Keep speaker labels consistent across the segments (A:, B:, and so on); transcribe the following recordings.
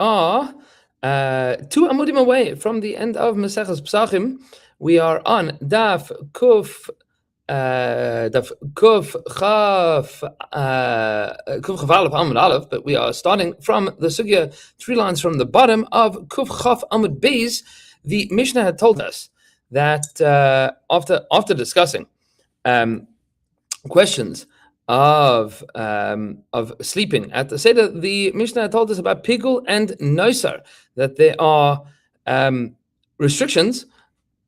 A: are 2 amudim away from the end of Maseches Pesachim. We are on Daf Kuf Chaf Aleph Amud Aleph, but we are starting from the sugya 3 lines from the bottom of Kuf Chaf Amud Beis. The Mishnah had told us that after discussing questions of sleeping at the Seder, the Mishnah told us about Pigul and Nosar, that there are restrictions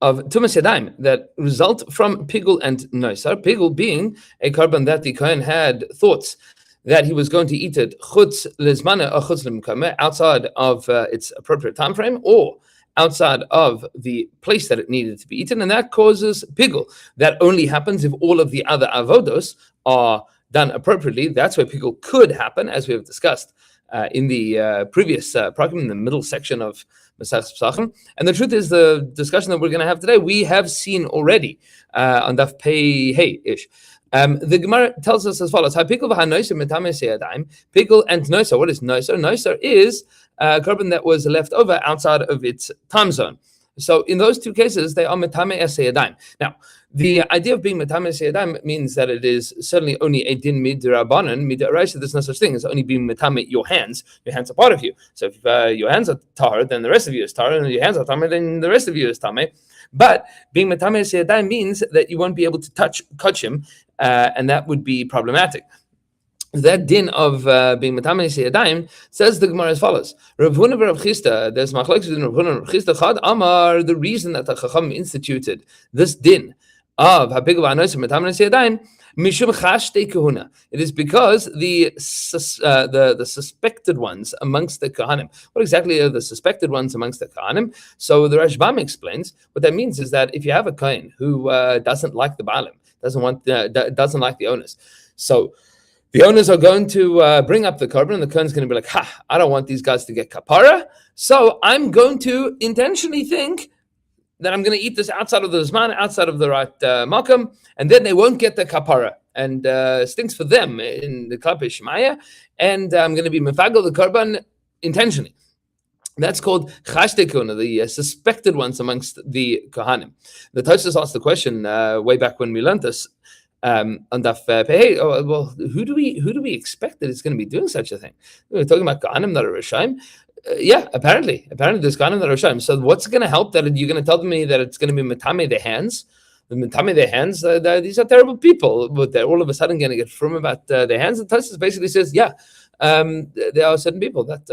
A: of Tumas Yadayim that result from Pigul and Nosar. Pigul being a korban that the Kohen had thoughts that he was going to eat it chutz lezmana or chutz lemkame, outside of its appropriate time frame, or outside of the place that it needed to be eaten, and that causes Pigul. That only happens if all of the other avodos are done appropriately. That's where Pigul could happen, as we have discussed in the previous program, in the middle section of Maseches Pesachim. And the truth is, the discussion that we're going to have today, we have seen already on Daf Pei Hey-ish. The Gemara tells us as follows: Pigul and Nosar. What is Nosar? Nosar is a korban that was left over outside of its time zone. So in those two cases, they are metame eseyadayim. Now, the idea of being metame eseyadayim means that it is certainly only a din midrabanan. Midraisa, there's no such thing as only being metame your hands. Your hands are part of you. So if your hands are tahar, then the rest of you is tahar, and if your hands are tameh, then the rest of you is tameh. But being metame eseyadayim means that you won't be able to touch him, and that would be problematic. That din of being metame yadayim says the Gemara as follows: Rav Huna Rav Chisda, there's machlokes between Rav Huna and Rav Chisda. Chad Amar, the reason that the Chacham instituted this din of hapigul v'anosim metame yadayim mishum chashtei kahuna. It is because the suspected ones amongst the Kohanim. What exactly are the suspected ones amongst the Kohanim? So the Rashbam explains what that means is that if you have a Kohen who doesn't like the Baalim, doesn't like the owners, so the owners are going to bring up the korban, and the Kohen's going to be like, I don't want these guys to get kapara, so I'm going to intentionally think that I'm going to eat this outside of the Zman, outside of the right Malkum, and then they won't get the kapara, and stinks for them in the Klape Shemaya, and I'm going to be mefagel the korban intentionally. That's called chashtei kahuna, the suspected ones amongst the Kohanim. The Tosfos asked the question way back when we learned this, on Daf Pei. Well, who do we expect that is going to be doing such a thing? We're talking about Kohanim that are Rishaim. Yeah, apparently there's Kohanim that are Rishaim. So what's going to help that you're going to tell me that it's going to be metame their hands? The metame their hands, these are terrible people, but they're all of a sudden going to get from about their hands. And Tosfos basically says, there are certain people that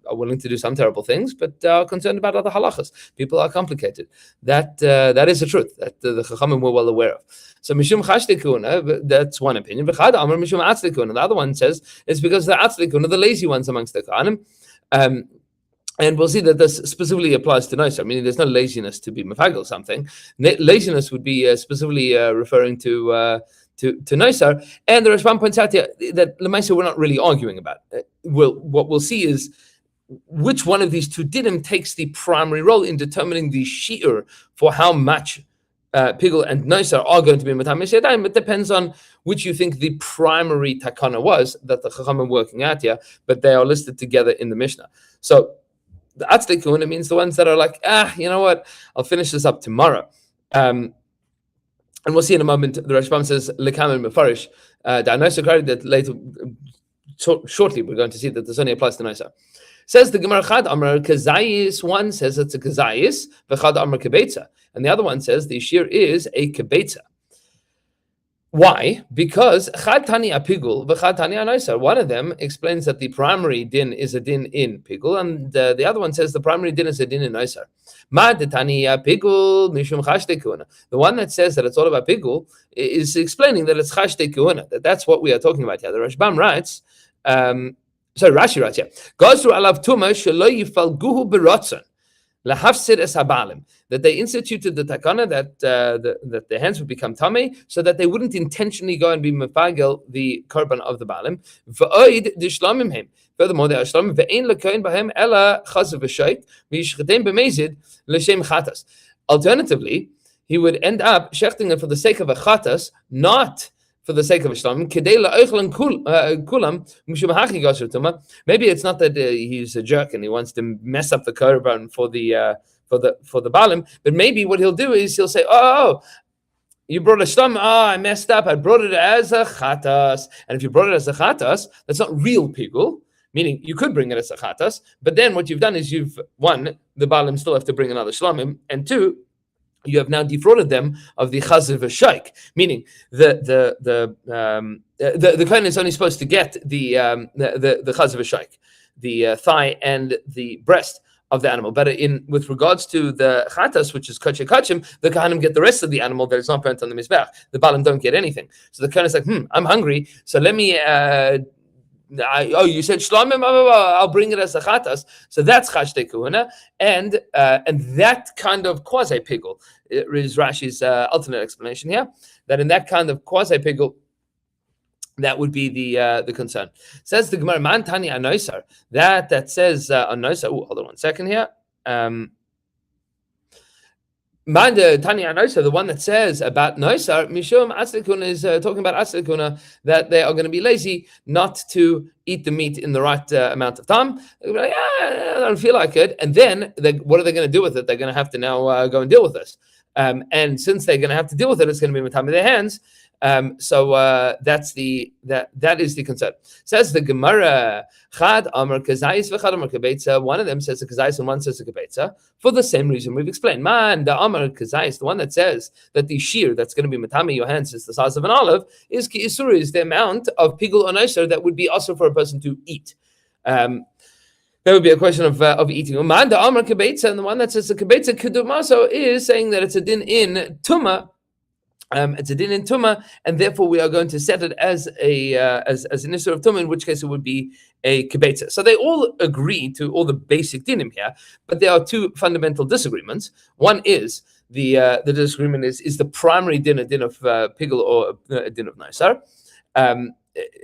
A: are willing to do some terrible things, but are concerned about other halachas. People are complicated. That is the truth that the Chachamim were well aware of. So mishum chashtei kahuna, that's one opinion. V'chad amar mishum atzlei kahuna. The other one says it's because the atzlei kahuna, the lazy ones amongst the Kohanim. And we'll see that this specifically applies to Nosar. Meaning there's no laziness to be mefagel something. Laziness would be specifically referring to Nosar. And the Rashbam points out here that Lemaisa we're not really arguing about. What we'll see is which one of these two dinim takes the primary role in determining the shi'ur for how much Pigul and Nosar are going to be metame yadayim. It depends on which you think the primary takana was that the Chacham are working out here, but they are listed together in the Mishnah. So the atzlei kahuna means the ones that are like, you know what, I'll finish this up tomorrow. And we'll see in a moment, the Rashbam says, lekam and mefarish, that later, shortly, we're going to see that this only applies to Nosar. Says the Gemara, Chad Amar Kazayis, one says it's a Kazayis, V'chad Amar Kebetza, and the other one says the shear is a Kebetza. Why? Because Chad Tani Apigul, V'chad Tani Nosar. One of them explains that the primary din is a din in Pigul, and the other one says the primary din is a din in Nosar. Ma Tani Apigul Mishum Chashtei kahuna. The one that says that it's all about Pigul is explaining that it's Chashtei kahuna. That's what we are talking about here. The Rashbam writes, Rashi writes here, goes through alav tuma shelo yifalguhu beratzon lahafsid es habalim, that they instituted the takana that the hands would become tamei, so that they wouldn't intentionally go and be mefagel the korban of the balim. V'oid dishlamim him. Furthermore, they are shlamim ve'ein lekoin b'hem ela chazav v'shoit v'yishchetem b'mezid l'shem chatas. Alternatively, he would end up shechting it for the sake of a chatas, not for the sake of a shlamim. Maybe it's not that he's a jerk and he wants to mess up the korban for the balim, but maybe what he'll do is he'll say, "Oh, you brought a shlam. I messed up. I brought it as a chatas, and if you brought it as a chatas, that's not real pigul." Meaning you could bring it as a chatas, but then what you've done is one, the balim still have to bring another shlamim, and two, you have now defrauded them of the chazer v'shaik. Meaning the kohen is only supposed to get the chazer v'shaik, the thigh and the breast of the animal. But with regards to the chatas, which is kachim kachim, the kohanim get the rest of the animal that is not burnt on the mizbeach. The balim don't get anything. So the kohen is like, I'm hungry, so let me. You said shlamim, I'll bring it as a chatas. So that's chashtei kuhuna, and that kind of quasi pigul is Rashi's alternate explanation here. That in that kind of quasi pigul, that would be the concern. Says the Gemara, man tani anoisar. That says anoisar. Hold on 1 second here. Man tani anoisar, the one that says about noisar, mishum aslikuna is talking about aslikuna, that they are going to be lazy not to eat the meat in the right amount of time. They're like, I don't feel like it. And then what are they going to do with it? They're going to have to now go and deal with this. And since they're going to have to deal with it, it's going to be with time of their hands. So that is the concern. Says the Gemara, Chad Amar Kazais v'Chad Amar Kabetza. One of them says a Kazais and one says a Kabetza for the same reason we've explained. Man, the Amar Kazais, the one that says that the shear that's going to be matami your hands is the size of an olive, is ki isur, is the amount of pigul or noiser that would be also for a person to eat. That would be a question of eating. Man, the Amar Kabetza, and the one that says a Kabetza Kedumaso is saying that it's a din in Tumah. It's a din in Tumah, and therefore we are going to set it as an issur of Tumah, in which case it would be a kibetza. So they all agree to all the basic dinim here, but there are two fundamental disagreements. One is the disagreement is the primary din a din of pigul or a din of naisar,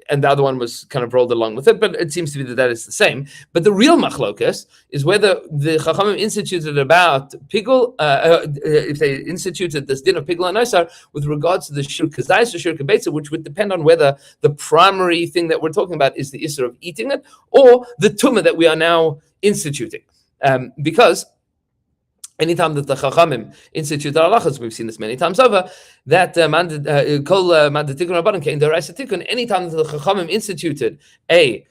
A: and the other one was kind of rolled along with it, but it seems to be that is the same. But the real machlokas is whether the Chachamim instituted about pigul, if they instituted this din of pigul and naisar with regards to the shir kazais or shir kabetza, which would depend on whether the primary thing that we're talking about is the issur of eating it or the tumah that we are now instituting, because anytime that the Chachamim institute halachas, we've seen this many times over, that anytime that the Chachamim instituted a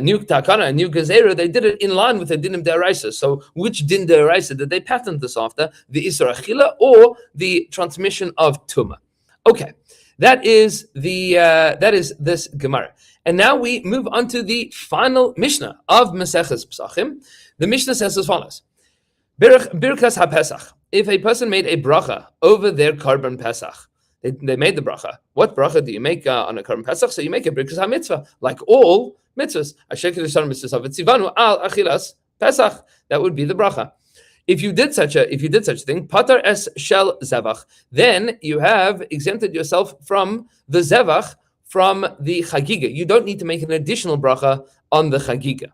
A: new takana, a new gezerah, they did it in line with the dinim deraisa. So which din deraisa did they patent this after? The isur achila or the transmission of tumah? Okay, that is this Gemara. And now we move on to the final Mishnah of Maseches Pesachim. The Mishnah says as follows. Birkas HaPesach. If a person made a bracha over their korban Pesach, they made the bracha. What bracha do you make on a korban Pesach? So you make a Birkas HaMitzvah, like all mitzvahs. Al Achilas Pesach. That would be the bracha. If you did such a thing, Patar es shel zevach, then you have exempted yourself from the zevach, from the chagiga. You don't need to make an additional bracha on the chagiga.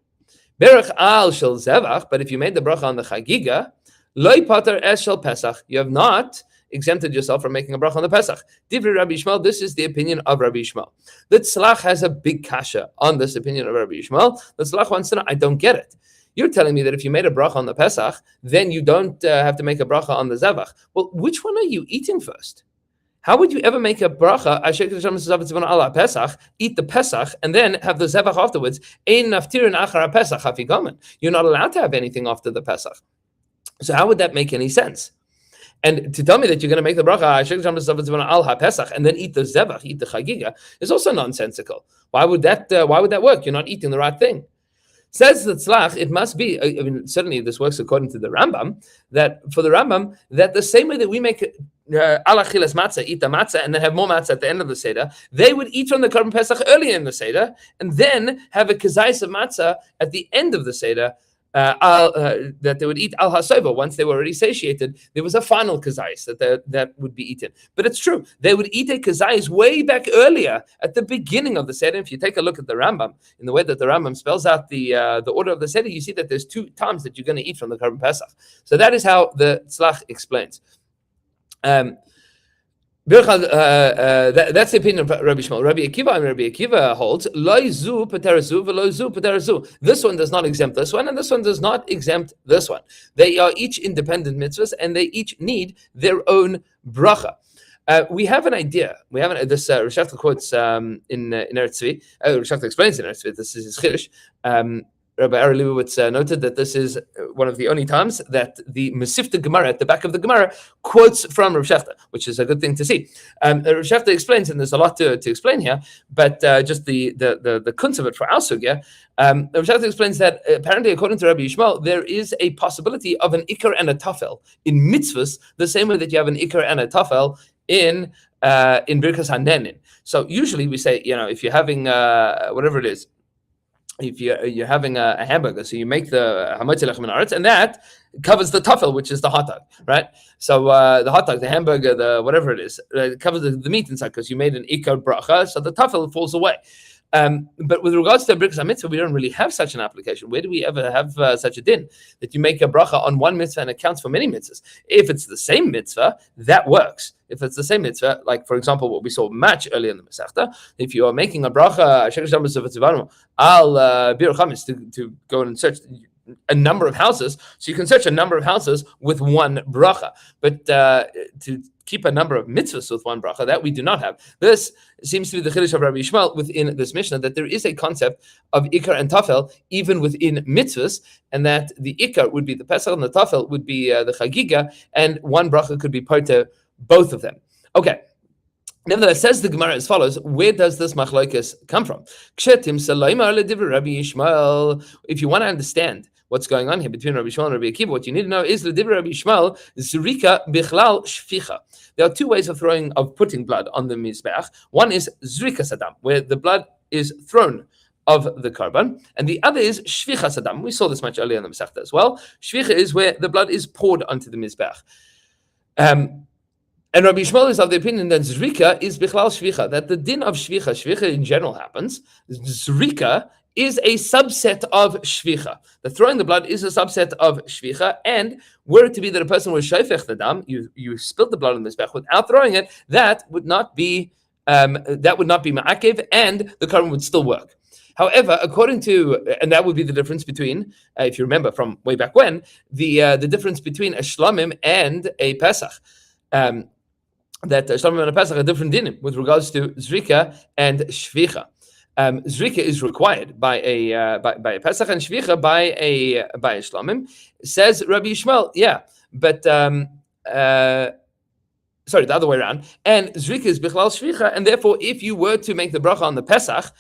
A: Berach al shel zevach, but if you made the bracha on the chagiga, loy pater es shel pesach, you have not exempted yourself from making a bracha on the pesach. Divrei Rabbi Yishmael, this is the opinion of Rabbi Yishmael. The tzlach has a big kasha on this opinion of Rabbi Yishmael. The tzlach wants to know, I don't get it. You're telling me that if you made a bracha on the pesach, then you don't have to make a bracha on the zevach. Well, which one are you eating first? How would you ever make a bracha, eat the Pesach, and then have the Zevach afterwards? You're not allowed to have anything after the Pesach. So how would that make any sense? And to tell me that you're going to make the bracha, and then eat the Zevach, eat the Chagiga, is also nonsensical. Why would that work? You're not eating the right thing. Says the tzlach, it must be, certainly this works according to the Rambam, that for the Rambam, that the same way that we make alachilas matzah, eat the matzah, and then have more matzah at the end of the Seder, they would eat from the Korban Pesach earlier in the Seder, and then have a kazais of matzah at the end of the Seder, that they would eat al hasova. Once they were already satiated, there was a final kazais that would be eaten. But it's true, they would eat a kazais way back earlier at the beginning of the Seder. If you take a look at the Rambam, in the way that the Rambam spells out the order of the Seder, you see that there's two times that you're going to eat from the Korban Pesach. So that is how the tzlach explains. That's the opinion of Rabbi Shmuel. Rabbi Akiva holds Loi zu paterazu v'loi zu paterazu. This one does not exempt this one, and this one does not exempt this one. They are each independent mitzvahs, and they each need their own bracha. We have an idea. We have this. Rosh Hashanah quotes in Eretz Tzvi. Rosh Hashanah explains in Eretz Tzvi. This is his chiddush. Rabbi Ari Leibowitz noted that this is one of the only times that the Masifta Gemara at the back of the Gemara quotes from Rav Shechta, which is a good thing to see. Rav Shechta explains, and there's a lot to explain here, but just the kunz of it for our sugya. Rav Shechta explains that apparently, according to Rabbi Yishmael, there is a possibility of an ikar and a tafel in mitzvahs, the same way that you have an ikar and a tafel in Birkas Hanenin. So usually we say, if you're having whatever it is, if you're having a hamburger, so you make the hametz lechem and aretz, and that covers the tafel, which is the hot dog, right? So the hot dog, the hamburger, the whatever it is, it covers the meat inside because you made an ikar bracha, so the tafel falls away. But with regards to Birkas HaMitzvah, we don't really have such an application. Where do we ever have such a din that you make a bracha on one mitzvah and it counts for many mitzvahs? If it's the same mitzvah, that works. If it's the same mitzvah, like for example, what we saw match earlier in the Masechta, if you are making a bracha al bir chametz to go and search a number of houses, so you can search a number of houses with one bracha, but to keep a number of mitzvahs with one bracha, that we do not have. This seems to be the chiddush of Rabbi Yishmael within this Mishnah, that there is a concept of ikar and tafel even within mitzvahs, and that the ikar would be the pesach and the tafel would be the chagiga, and one bracha could be part of both of them. Okay. Nevertheless, says the Gemara as follows: where does this machlokes come from? If you want to understand what's going on here between Rabbi Shmuel and Rabbi Akiva, what you need to know is the Divrei Rabbi Shmuel zrika bichlal shficha. There are two ways of putting blood on the mizbeach. One is zrika sadam, where the blood is thrown of the karban, and the other is shficha sadam. We saw this much earlier in the Masechta as well. Shficha is where the blood is poured onto the mizbeach. And Rabbi Yishmael is of the opinion that zrika is bichlal shvicha, that the din of shvicha in general happens. Zrika is a subset of shvicha. The throwing the blood is a subset of shvicha, and were it to be that a person was shayfech the dam, you spilled the blood on the mizbech without throwing it, that would not be ma'akev, and the karban would still work. However, according to, and that would be the difference between, if you remember from way back when, the difference between a shlamim and a pesach. That Shlamim and a Pesach are different dinim with regards to Zrika and Shvicha. Zrika is required by a Pesach, and Shvicha by a Shlamim. Says Rabbi Yishmael, but sorry, the other way around. And Zrika is Bichlal Shvicha, and therefore, if you were to make the bracha on the Pesach,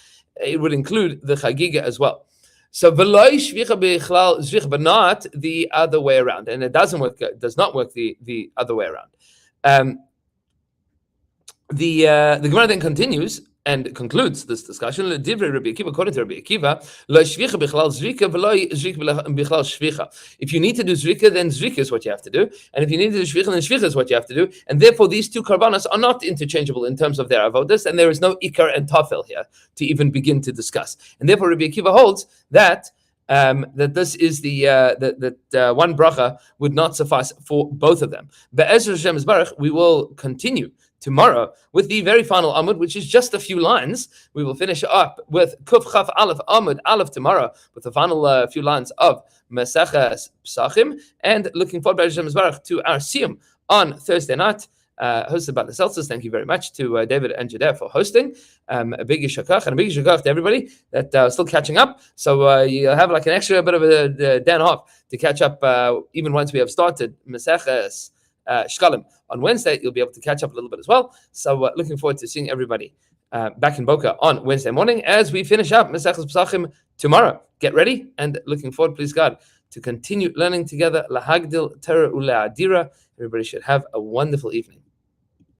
A: it would include the Chagiga as well. So V'loi Shvicha Bichlal Zrika, but not the other way around, and it does not work the other way around. The Gemara then continues and concludes this discussion. Divrei Rabbi Akiva, according to Rabbi Akiva, lo shvicha bichlal zrika, v'lo zrika bichlal shvicha. If you need to do zrika, then zrika is what you have to do, and if you need to do shvicha, then shvicha is what you have to do. And therefore, these two karbanos are not interchangeable in terms of their avodas, and there is no ikar and tafel here to even begin to discuss. And therefore, Rabbi Akiva holds that this is that one bracha would not suffice for both of them. Be'ezra Hashem Yisbarach, we will continue tomorrow with the very final Amud, which is just a few lines. We will finish up with Kuf Chaf Aleph Amud Aleph tomorrow with the final few lines of Maseches Pesachim, and looking forward to our Siyum on Thursday night, hosted by the Celtics. Thank you very much to David and Jadeh for hosting. A big yishakach and a big yishakach to everybody that still catching up. So you'll have like an extra bit of a day and a half to catch up, even once we have started Maseches Shkalim on Wednesday. You'll be able to catch up a little bit as well. So looking forward to seeing everybody back in Boca on Wednesday morning as we finish up Maseches Pesachim tomorrow. Get ready, and looking forward, please God, to continue learning together. Lahagdil Torah Ule'adira. Everybody should have a wonderful evening.